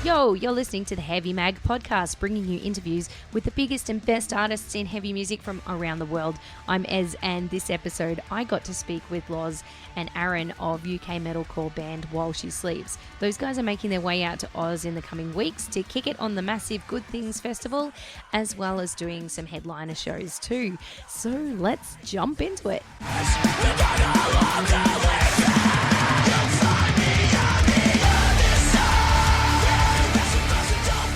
Yo, you're listening to the Heavy Mag podcast, bringing you interviews with the biggest and best artists in heavy music from around the world. I'm Ez, and this episode I got to speak with LOZ and Aaran of UK metalcore band While She Sleeps. Those guys are making their way out to Oz in the coming weeks to kick it on the massive Good Things Festival, as well as doing some headliner shows too. So let's jump into it.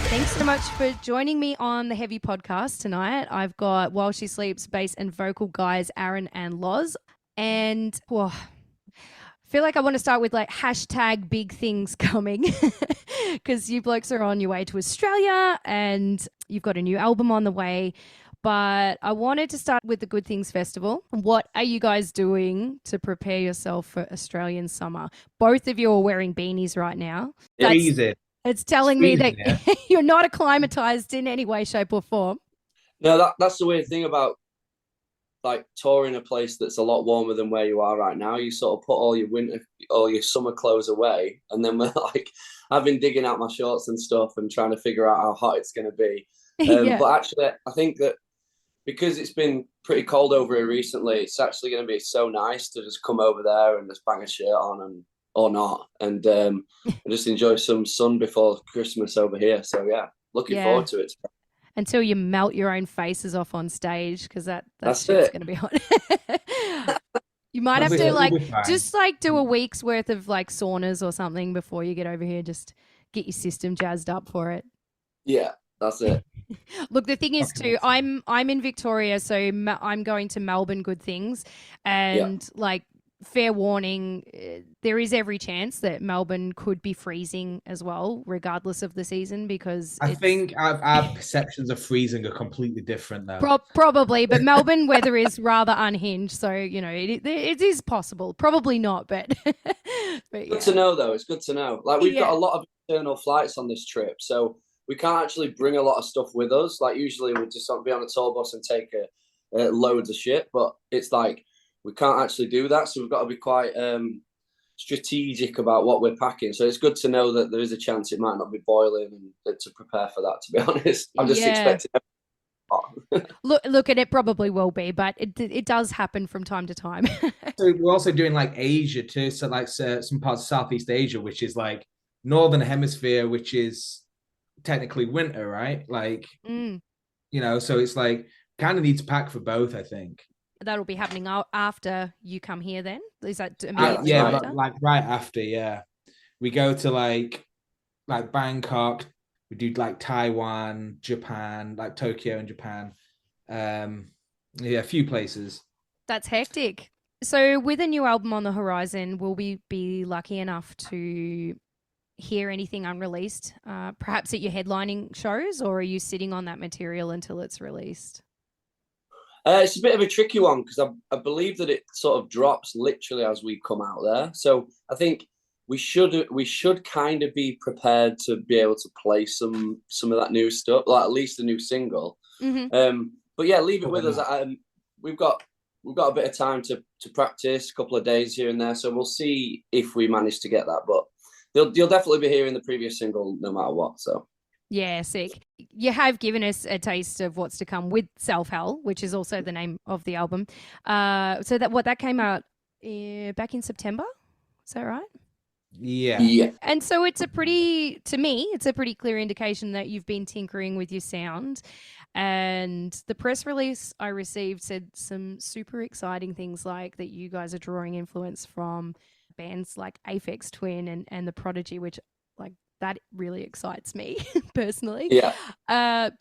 Thanks so much for joining me on the Heavy podcast tonight. I've got While She Sleeps bass and vocal guys Aaran and LOZ. And I feel like I want to start with like hashtag big things coming because you blokes are on your way to Australia and you've got a new album on the way. But I wanted to start with the Good Things Festival. What are you guys doing to prepare yourself for Australian summer? Both of you are wearing beanies right now. Easy. It's telling me that you're not acclimatized in any way, shape or form. No, that's the weird thing about like touring a place that's a lot warmer than where you are right now. You sort of put all your summer clothes away, and then we're like, I've been digging out my shorts and stuff and trying to figure out how hot it's going to be. But actually, I think that because it's been pretty cold over here recently, it's actually going to be so nice to just come over there and just bang a shirt on or not, and just enjoy some sun before Christmas over here. So yeah, looking forward to it. Until you melt your own faces off on stage, because that's shit's going to be hot. You might have to just do a week's worth of like saunas or something before you get over here. Just get your system jazzed up for it. Yeah, that's it. Look, the thing is too, I'm in Victoria, so I'm going to Melbourne Good Things, and fair warning, there is every chance that Melbourne could be freezing as well, regardless of the season, because I think our perceptions of freezing are completely different though. Probably, but Melbourne weather is rather unhinged, so it is possible. Probably not, but good to know though. It's good to know. Like we've got a lot of internal flights on this trip, so we can't actually bring a lot of stuff with us. Like usually we just be on a tour bus and take loads of shit, but it's like we can't actually do that, so we've got to be quite strategic about what we're packing. So it's good to know that there is a chance it might not be boiling, and to prepare for that, to be honest. I'm just expecting Look, and it probably will be, but it does happen from time to time. So we're also doing like Asia too, so like some parts of Southeast Asia, which is like Northern Hemisphere, which is technically winter, right? Like, so it's like kind of need to pack for both, I think. That'll be happening after you come here then? Is that immediately after? Like right after, yeah. We go to like Bangkok, we do like Taiwan, Japan, like Tokyo and Japan. A few places. That's hectic. So with a new album on the horizon, will we be lucky enough to hear anything unreleased, perhaps at your headlining shows, or are you sitting on that material until it's released? It's a bit of a tricky one because I believe that it sort of drops literally as we come out there. So I think we should kind of be prepared to be able to play some of that new stuff, like at least the new single. Mm-hmm. But yeah, leave it with us. We've got a bit of time to practice, a couple of days here and there. So we'll see if we manage to get that. But you'll definitely be hearing the previous single no matter what. So. Yeah, sick. You have given us a taste of what's to come with Self Hell, which is also the name of the album. So that came out back in September. Is that right? Yeah. And so it's a pretty clear indication that you've been tinkering with your sound. And the press release I received said some super exciting things, like that you guys are drawing influence from bands like Aphex Twin and The Prodigy, which like that really excites me personally. Yeah.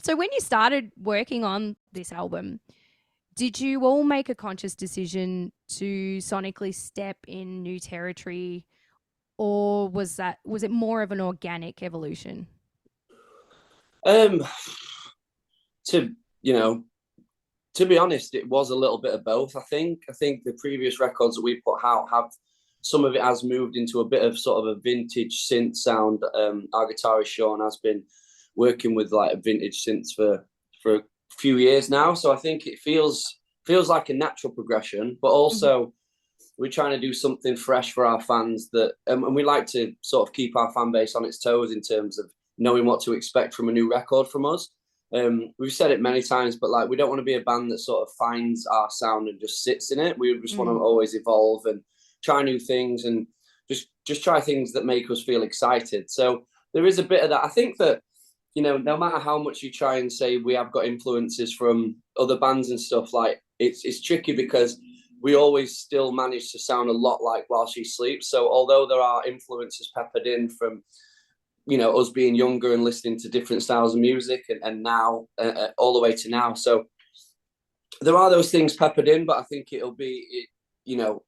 So when you started working on this album, did you all make a conscious decision to sonically step in new territory, or was it more of an organic evolution? To be honest, it was a little bit of both. I think the previous records that we put out have some of it has moved into a bit of sort of a vintage synth sound. Our guitarist Sean has been working with like vintage synths for a few years now, so I think it feels like a natural progression. But also, we're trying to do something fresh for our fans that, and we like to sort of keep our fan base on its toes in terms of knowing what to expect from a new record from us. We've said it many times, but like, we don't want to be a band that sort of finds our sound and just sits in it. We just want to always evolve and try new things and just try things that make us feel excited. So there is a bit of that. I think that, you know, no matter how much you try and say we have got influences from other bands and stuff, like it's tricky because we always still manage to sound a lot like While She Sleeps. So although there are influences peppered in from, you know, us being younger and listening to different styles of music and now all the way to now. So there are those things peppered in, but I think it'll be, you know,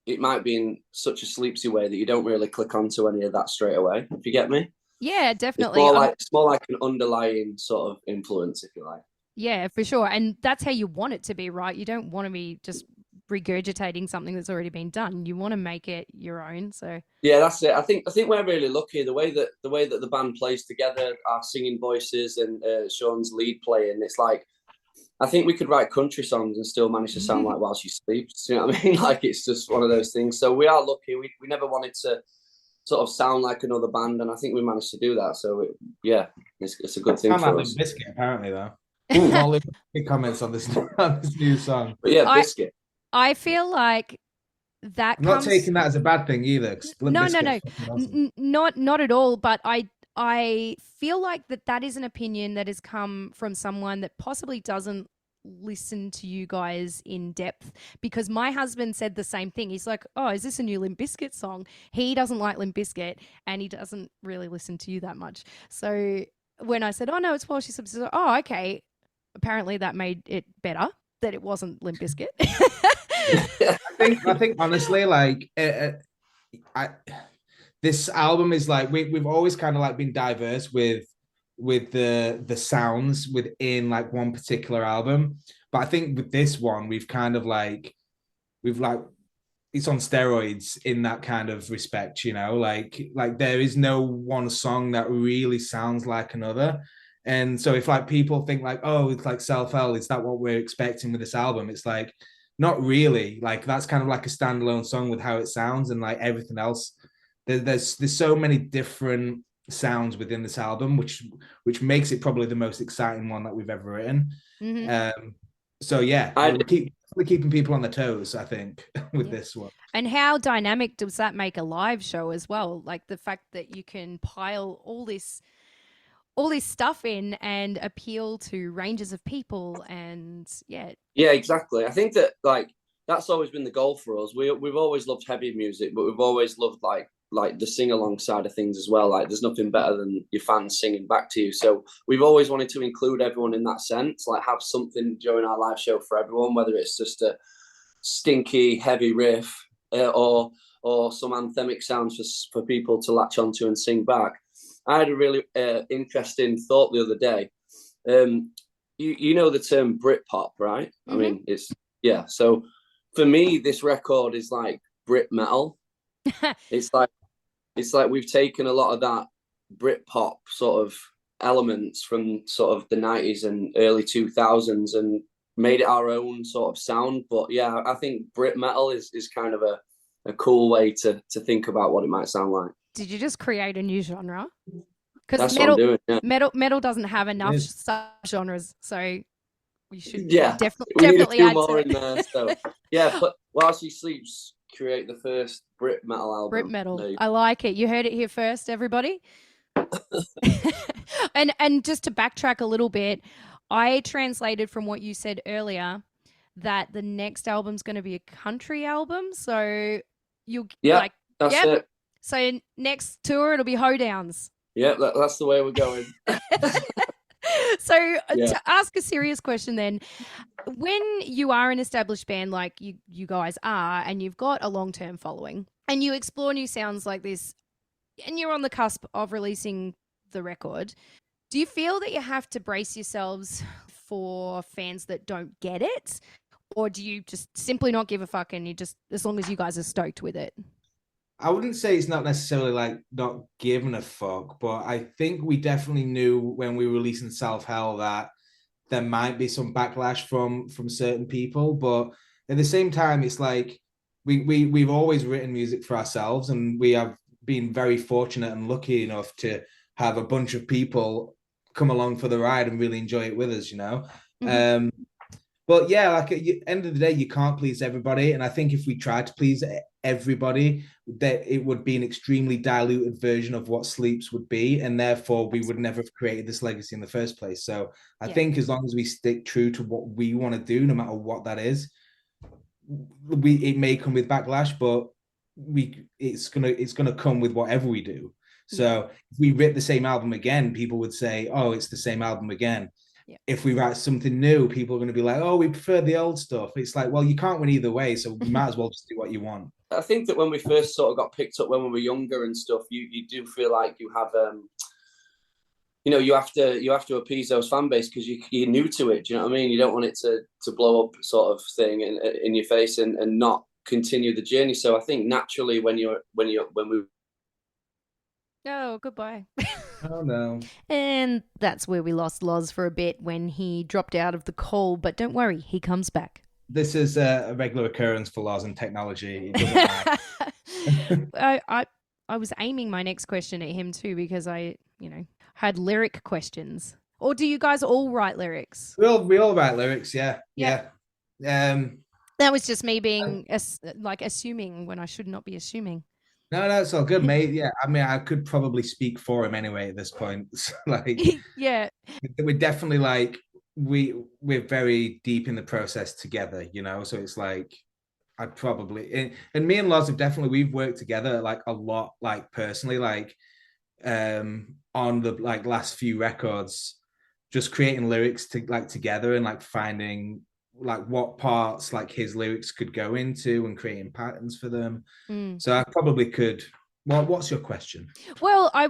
it might be in such a sleepsy way that you don't really click onto any of that straight away, if you get me. Yeah, definitely. It's more like an underlying sort of influence, if you like. Yeah, for sure. And that's how you want it to be, right? You don't want to be just regurgitating something that's already been done. You want to make it your own. So yeah, that's it. I think we're really lucky the way that the band plays together, our singing voices and Sean's lead playing. It's like, I think we could write country songs and still manage to sound like While She Sleeps. You know what I mean? Like, it's just one of those things. So we are lucky. We never wanted to sort of sound like another band, and I think we managed to do that. So it's a good thing for us. Limp Bizkit, apparently, though. All the comments on this new song. But yeah, Bizkit. I feel like that. I'm not taking that as a bad thing either. No, not at all. But I feel like that is an opinion that has come from someone that possibly doesn't listen to you guys in depth, because my husband said the same thing. He's like, oh, is this a new Limp Bizkit song? He doesn't like Limp Bizkit and he doesn't really listen to you that much. So when I said, oh no, it's While She Sleeps, like, oh, okay. Apparently that made it better that it wasn't Limp Bizkit. I think honestly, like this album is like, we've always kind of like been diverse with the sounds within like one particular album, but I think with this one we've it's on steroids in that kind of respect, you know, like there is no one song that really sounds like another. And so if like people think like, oh, it's like Self-Hell, is that what we're expecting with this album? It's like, not really. Like, that's kind of like a standalone song with how it sounds, and like everything else, there's so many different sounds within this album, which makes it probably the most exciting one that we've ever written. So yeah, we're keeping people on their toes, I think, with this one. And how dynamic does that make a live show as well? Like the fact that you can pile all this stuff in and appeal to ranges of people, and yeah, exactly. I think that like that's always been the goal for us. We've always loved heavy music, but we've always loved like the sing along side of things as well. Like, there's nothing better than your fans singing back to you. So we've always wanted to include everyone in that sense, like have something during our live show for everyone, whether it's just a stinky heavy riff or some anthemic sounds for people to latch onto and sing back. I had a really interesting thought the other day. You know the term Britpop, right? I mean, so for me, this record is like Brit metal. It's like we've taken a lot of that Britpop sort of elements from sort of the 90s and early 2000s and made it our own sort of sound. But yeah, I think Brit metal is kind of a cool way to think about what it might sound like. Did you just create a new genre? Because metal doesn't have enough subgenres, so we should definitely add more to it. In there. So yeah, but While She Sleeps, create the first Brit metal album. Brit metal, I like it. You heard it here first, everybody. and just to backtrack a little bit, I translated from what you said earlier that the next album's going to be a country album. So that's it. So next tour, it'll be Hoedowns. Yeah, that's the way we're going. So to ask a serious question then, when you are an established band like you guys are, and you've got a long-term following, and you explore new sounds like this, and you're on the cusp of releasing the record, do you feel that you have to brace yourselves for fans that don't get it? Or do you just simply not give a fuck and you just, as long as you guys are stoked with it? I wouldn't say it's not necessarily like not giving a fuck, but I think we definitely knew when we were releasing Self-Hell that there might be some backlash from certain people. But at the same time, it's like, we've always written music for ourselves, and we have been very fortunate and lucky enough to have a bunch of people come along for the ride and really enjoy it with us, you know. But yeah, like at the end of the day, you can't please everybody. And I think if we tried to please everybody, that it would be an extremely diluted version of what Sleeps would be. And therefore, we would never have created this legacy in the first place. So I think as long as we stick true to what we want to do, no matter what that is, it may come with backlash, but it's gonna come with whatever we do. So if we rip the same album again, people would say, oh, it's the same album again. If we write something new, people are going to be like, oh, we prefer the old stuff. It's like, well, you can't win either way, so you might as well just do what you want. I think that when we first sort of got picked up when we were younger and stuff, you do feel like you have you know, you have to appease those fan base because you're new to it. Do you know what I mean? You don't want it to blow up sort of thing in your face and not continue the journey. So I think naturally when we oh, goodbye. Oh no. And that's where we lost Loz for a bit when he dropped out of the call, but don't worry, he comes back. This is a regular occurrence for Loz and technology. I was aiming my next question at him too because I, had lyric questions. Or do you guys all write lyrics? We all write lyrics, yeah. That was just me being assuming when I should not be assuming. No, it's all good, mate. Yeah, I mean, I could probably speak for him anyway at this point. Like, yeah, we're definitely like we're very deep in the process together, you know. So it's like I'd probably and me and Loz have definitely we've worked together like a lot, like personally, like on the like last few records, just creating lyrics to like together and like finding like what parts like his lyrics could go into and creating patterns for them. So I probably could. Well, what's your question? Well, I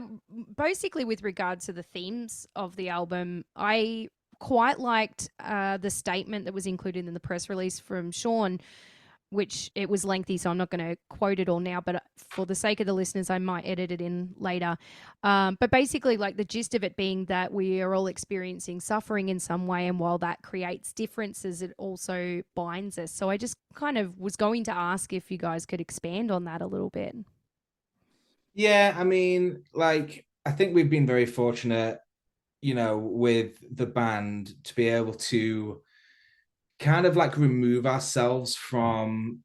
basically with regard to the themes of the album, I quite liked the statement that was included in the press release from Sean, which it was lengthy, so I'm not going to quote it all now, but for the sake of the listeners, I might edit it in later. But basically, like the gist of it being that we are all experiencing suffering in some way, and while that creates differences, it also binds us. So I just kind of was going to ask if you guys could expand on that a little bit. Yeah, I mean, like, I think we've been very fortunate, you know, with the band to be able to kind of like remove ourselves from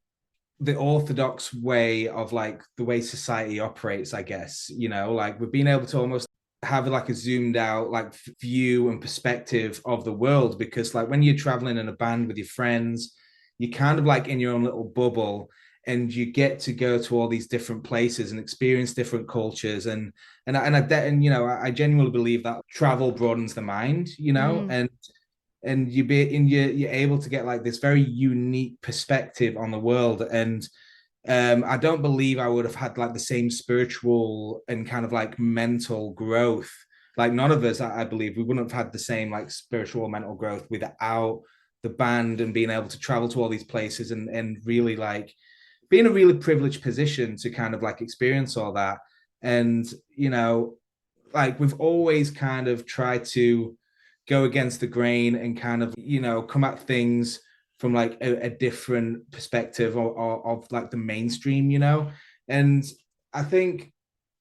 the orthodox way of like the way society operates, I guess, you know, like we've been able to almost have like a zoomed out like view and perspective of the world, because like when you're traveling in a band with your friends, you're kind of like in your own little bubble and you get to go to all these different places and experience different cultures. And you know, I genuinely believe that travel broadens the mind, you know, and you're able to get like this very unique perspective on the world. And I don't believe I would have had like the same spiritual and kind of like mental growth. Like none of us, I believe, we wouldn't have had the same like spiritual mental growth without the band and being able to travel to all these places and really like be in a really privileged position to kind of like experience all that. And, you know, like we've always kind of tried to go against the grain and kind of, you know, come at things from like a different perspective of like the mainstream, you know. And I think,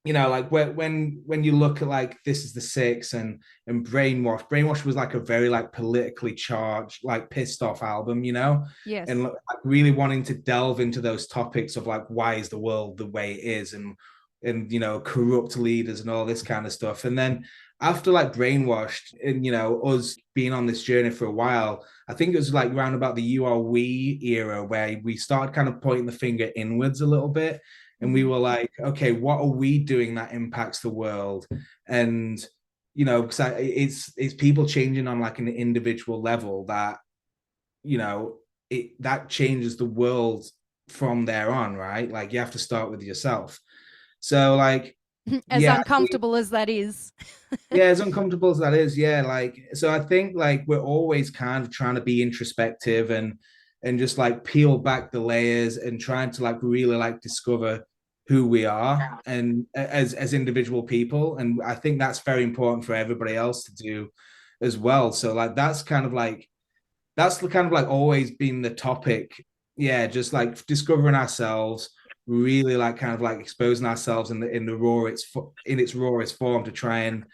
you know, like when you look at like This Is the Six and Brainwash was like a very like politically charged, like pissed off album, you know. Yes. And like really wanting to delve into those topics of like why is the world the way it is, and you know, corrupt leaders and all this kind of stuff. And then after like Brainwashed and, you know, us being on this journey for a while, I think it was like around about the You Are We era where we started kind of pointing the finger inwards a little bit. And we were like, okay, what are we doing that impacts the world? And, you know, because it's people changing on like an individual level that, you know, that changes the world from there on, right? Like you have to start with yourself. So like, as uncomfortable as that is. Yeah, as uncomfortable as that is. Yeah. Like, so I think like we're always kind of trying to be introspective and just like peel back the layers and trying to like really like discover who we are and as individual people. And I think that's very important for everybody else to do as well. So like that's kind of like always been the topic yeah, just like discovering ourselves, really like kind of like exposing ourselves in the raw in its rawest form to try and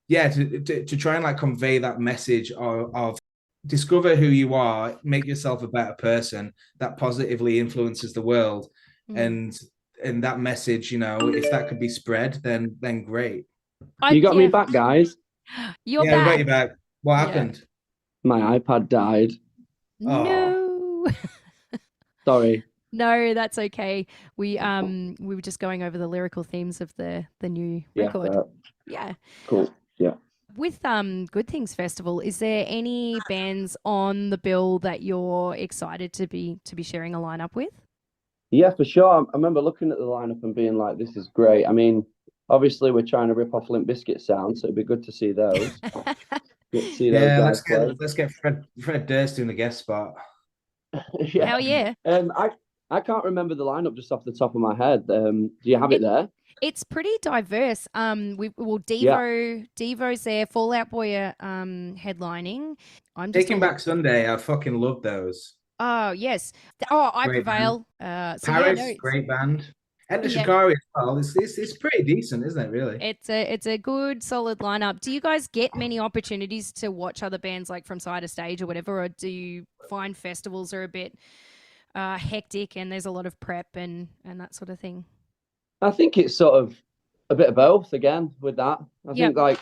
to try and like convey that message of discover who you are, make yourself a better person that positively influences the world. And that message, if that could be spread, then great. You got me back, guys. You're back. We got you back. back. What happened? My iPad died. No. Sorry. No, that's okay. We were just going over the lyrical themes of the new record. Yeah. Cool. Yeah. With Good Things Festival, is there any bands on the bill that you're excited to be sharing a lineup with? Yeah, for sure. I remember looking at the lineup and being like, "This is great." I mean, obviously we're trying to rip off Limp Bizkit sound, so it'd be good to see those. Let's get Fred Durst in the guest spot. Yeah. Hell yeah. I can't remember the lineup just off the top of my head. Do you have it there? It's pretty diverse. Devo's there, Fall Out Boy headlining. Taking Back Sunday, I fucking love those. Oh yes. I great Prevail. Paris, great band. And the Shikari as well. It's pretty decent, isn't it? Really. It's a good solid lineup. Do you guys get many opportunities to watch other bands like from side of stage or whatever, or do you find festivals are a bit hectic and there's a lot of prep and that sort of thing? I think it's sort of a bit of both again with that. I think like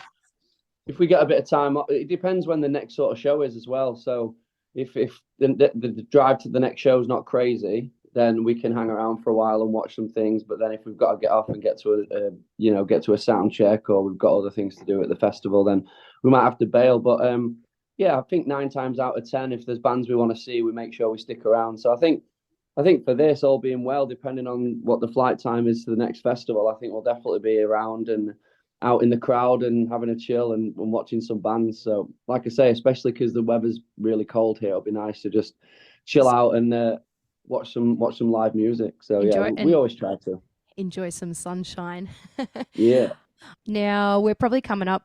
if we get a bit of time, it depends when the next sort of show is as well. So if the drive to the next show is not crazy, then we can hang around for a while and watch some things. But then if we've got to get off and get to a sound check, or we've got other things to do at the festival, then we might have to bail. But I think 9 times out of 10, if there's bands we want to see, we make sure we stick around. So I think for this, all being well, depending on what the flight time is to the next festival, I think we'll definitely be around and out in the crowd and having a chill and watching some bands. So like I say, especially because the weather's really cold here, it'll be nice to just chill out and watch some live music. So we always try to enjoy some sunshine. Yeah. Now we're probably coming up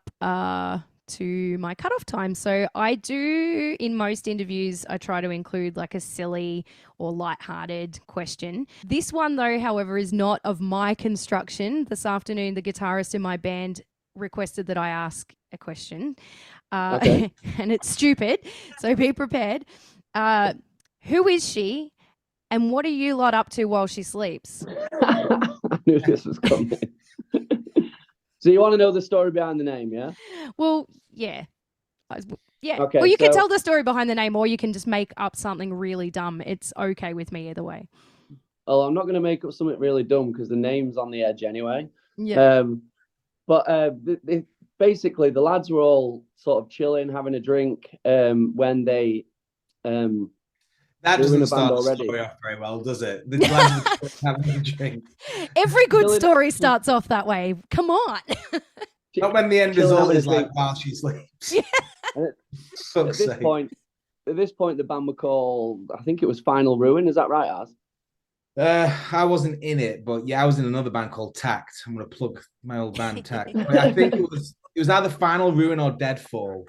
to my cutoff time. So I do, in most interviews, I try to include like a silly or lighthearted question. This one, though, however, is not of my construction. This afternoon, the guitarist in my band requested that I ask a question. And it's stupid, so be prepared. Who is she? And what are you lot up to while she sleeps? I knew this was coming. So you want to know the story behind the name, yeah? Well, yeah. Yeah. Okay, well, you can tell the story behind the name, or you can just make up something really dumb. It's okay with me either way. Well, I'm not going to make up something really dumb because the name's on the edge anyway. Yeah. Basically, the lads were all sort of chilling, having a drink when they... that doesn't start the story off very well, does it? The lads were having a drink. Every good story starts off that way. Come on. Not when the end result is like while she sleeps. Yeah. At this point, the band were called, I think it was Final Ruin. Is that right, Az? I wasn't in it, but yeah, I was in another band called Tact. I'm going to plug my old band Tact. But I think it was either Final Ruin or Deadfall.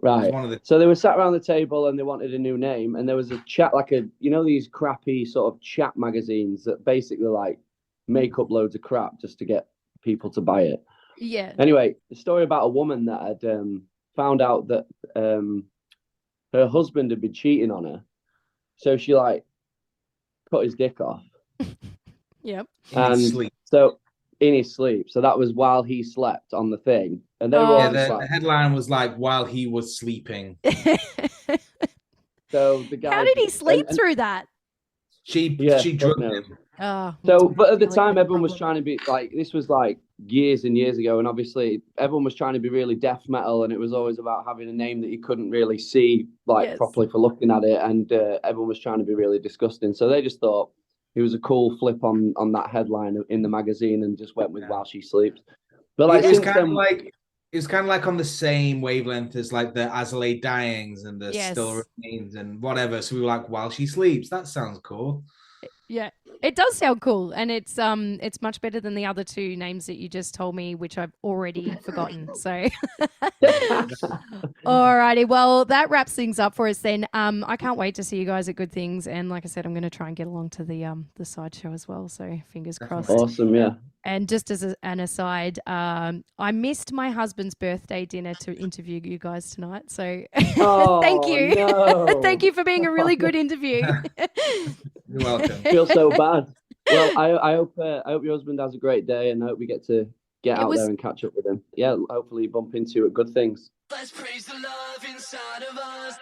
Right. So they were sat around the table and they wanted a new name, and there was a chat, like these crappy sort of chat magazines that basically like make up loads of crap just to get people to buy it. Yeah. Anyway, the story about a woman that had found out that her husband had been cheating on her, so she like cut his dick off. Yep. In his sleep. In his sleep. So that was while he slept on the thing. And they were all the headline was like while he was sleeping. So the guy. How did he sleep through that? She drugged him. Oh. But at the time, everyone was trying to be like, this was like years and years ago, and obviously everyone was trying to be really death metal, and it was always about having a name that you couldn't really see properly for looking at it, and everyone was trying to be really disgusting. So they just thought it was a cool flip on that headline in the magazine, and just went with while she sleeps. But like, it was kind of like on the same wavelength as like the As I Lay Dyings and the Still Remains and whatever. So we were like, while she sleeps, that sounds cool. Yeah, it does sound cool, and it's much better than the other two names that you just told me, which I've already forgotten. So, alrighty, well that wraps things up for us then. I can't wait to see you guys at Good Things, and like I said, I'm going to try and get along to the sideshow as well. So fingers crossed. Awesome, yeah. And just as an aside, I missed my husband's birthday dinner to interview you guys tonight. So thank you. No. Thank you for being a really good interview. You're welcome. I feel so bad. Well, I hope your husband has a great day, and I hope we get to get out there and catch up with him. Yeah, hopefully bump into you at Good Things. Let's praise the love inside of us.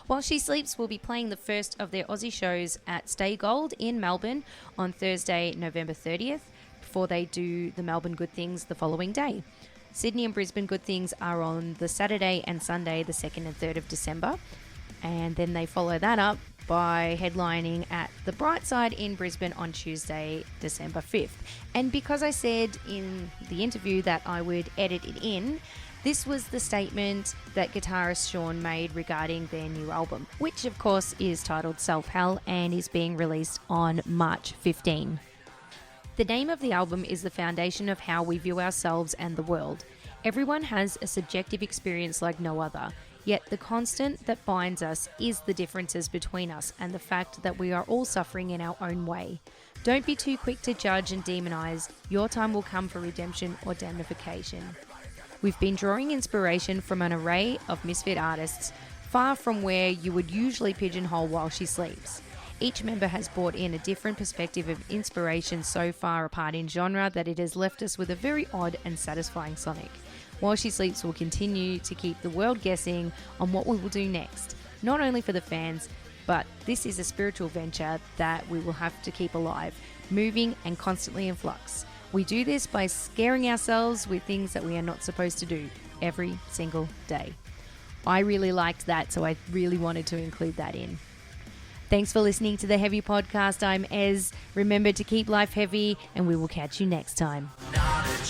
While She Sleeps will be playing the first of their Aussie shows at Stay Gold in Melbourne on Thursday, November 30th, before they do the Melbourne Good Things the following day. Sydney and Brisbane Good Things are on the Saturday and Sunday, the 2nd and 3rd of December. And then they follow that up by headlining at the Bright Side in Brisbane on Tuesday, December 5th. And because I said in the interview that I would edit it in, this was the statement that guitarist Sean made regarding their new album, which of course is titled Self Hell and is being released on March 15. The name of the album is the foundation of how we view ourselves and the world. Everyone has a subjective experience like no other, yet the constant that binds us is the differences between us and the fact that we are all suffering in our own way. Don't be too quick to judge and demonize. Your time will come for redemption or damnification. We've been drawing inspiration from an array of misfit artists, far from where you would usually pigeonhole While She Sleeps. Each member has brought in a different perspective of inspiration so far apart in genre that it has left us with a very odd and satisfying sonic. While She Sleeps will continue to keep the world guessing on what we will do next, not only for the fans, but this is a spiritual venture that we will have to keep alive, moving and constantly in flux. We do this by scaring ourselves with things that we are not supposed to do every single day. I really liked that, so I really wanted to include that in. Thanks for listening to the Heavy Podcast. I'm Ez. Remember to keep life heavy, and we will catch you next time. Not a